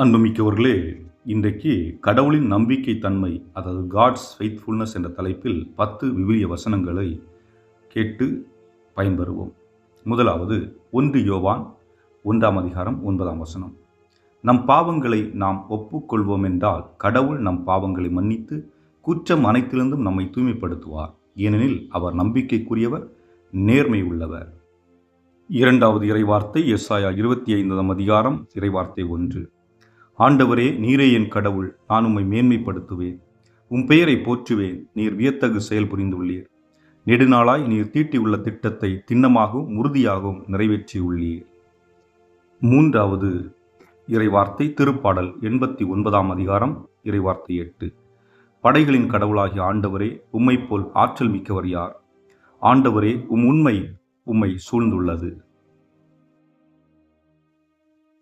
அன்புமிக்கவர்களே, இன்றைக்கு கடவுளின் நம்பிக்கை தன்மை, அதாவது காட்ஸ் ஃபெய்த்ஃபுல்னஸ் என்ற தலைப்பில் 10 விவிலிய வசனங்களை கேட்டு பயன்பெறுவோம். முதலாவது 1 யோவான் 1ஆம் அதிகாரம் 9ஆம் வசனம். நம் பாவங்களை நாம் ஒப்புக்கொள்வோம் என்றால் கடவுள் நம் பாவங்களை மன்னித்து குற்றம் அனைத்திலிருந்தும் நம்மை தூய்மைப்படுத்துவார். ஏனெனில் அவர் நம்பிக்கைக்குரியவர், நேர்மை உள்ளவர். இரண்டாவது இறைவார்த்தை எசாயா 25ஆம் அதிகாரம் இறைவார்த்தை 1. ஆண்டவரே, நீரே என் கடவுள், நான் உம்மை மேன்மைப்படுத்துவேன். உம் பெயரை போற்றுவேன். நீர் வியத்தகு செயல் புரிந்துள்ளீர். நெடுநாளாய் நீர் தீட்டியுள்ள திட்டத்தை திண்ணமாகவும் உறுதியாகவும் நிறைவேற்றியுள்ளீர். மூன்றாவது இறைவார்த்தை திருப்பாடல் 89ஆம் அதிகாரம் இறைவார்த்தை 8. படைகளின் கடவுளாகிய ஆண்டவரே, உம்மை போல் ஆற்றல் மிக்கவர் யார்? ஆண்டவரே, உண்மை உம்மை சூழ்ந்துள்ளது.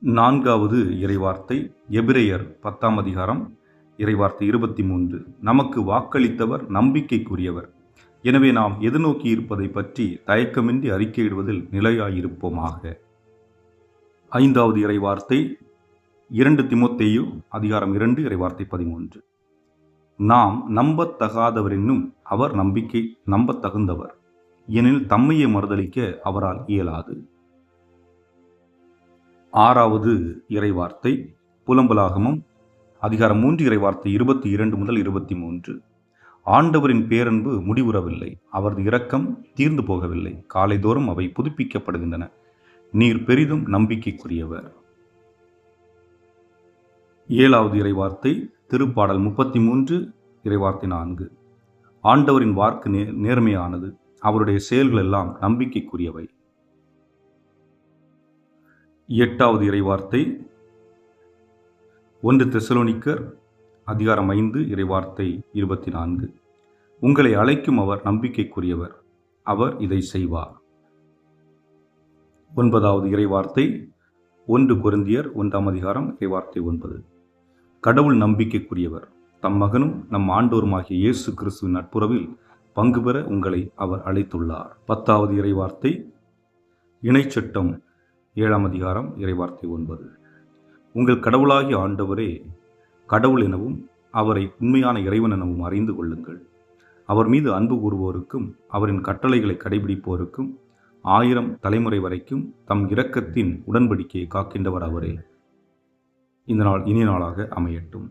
நான்காவது இறைவார்த்தை எபிரேயர் 10ஆம் அதிகாரம் இறைவார்த்தை 23. நமக்கு வாக்களித்தவர் நம்பிக்கைக்குரியவர். எனவே நாம் எதிர்நோக்கி இருப்பதை பற்றி தயக்கமின்றி அறிக்கையிடுவதில் நிலையாயிருப்போமாக. ஐந்தாவது இறைவார்த்தை 2 தீமோத்தேயு அதிகாரம் 2 இறைவார்த்தை 13. நாம் நம்பத்தகாதவர் என்னும் அவர் நம்பத்தகுந்தவர். ஏனெனில் தம்மையே மறுதலிக்க அவரால் இயலாது. ஆறாவது இறைவார்த்தை புலம்பலாகமம் அதிகாரம் 3 இறைவார்த்தை 22 முதல் 23. ஆண்டவரின் பேரன்பு முடிவுறவில்லை, அவரது இரக்கம் தீர்ந்து போகவில்லை, காலைதோறும் அவை புதுப்பிக்கப்படுகின்றன. நீர் பெரிதும் நம்பிக்கைக்குரியவர். ஏழாவது இறைவார்த்தை திருப்பாடல் 33 இறைவார்த்தை 4. ஆண்டவரின் வாக்கு நேர்மையானது, அவருடைய செயல்கள் எல்லாம் நம்பிக்கைக்குரியவை. எட்டாவது இறைவார்த்தை 1 தெசலோனிக்கர் அதிகாரம் 5 இறைவார்த்தை 24. உங்களை அழைக்கும் அவர் நம்பிக்கைக்குரியவர், அவர் இதை செய்வார். ஒன்பதாவது இறைவார்த்தை 1 கொரிந்தியர் 1ஆம் அதிகாரம் இறைவார்த்தை 9. கடவுள் நம்பிக்கைக்குரியவர், தம் மகனும் நம் ஆண்டோருமாகிய இயேசு கிறிஸ்துவின் நட்புறவில் பங்கு பெற உங்களை அவர் அழைத்துள்ளார். 10வது இறைவார்த்தை இணைச்சட்டம் 7ஆம் அதிகாரம் இறைவார்த்தை 9. உங்கள் கடவுளாகிய ஆண்டவரே கடவுள் எனவும் அவரை உண்மையான இறைவன் எனவும் அறிந்து கொள்ளுங்கள். அவர் மீது அன்பு கூறுவோருக்கும் அவரின் கட்டளைகளை கடைபிடிப்போருக்கும் 1000 தலைமுறை வரைக்கும் தம் இரக்கத்தின் உடன்படிக்கையை காக்கின்றவர் அவரே. இந்த நாள் இனிய நாளாக அமையட்டும்.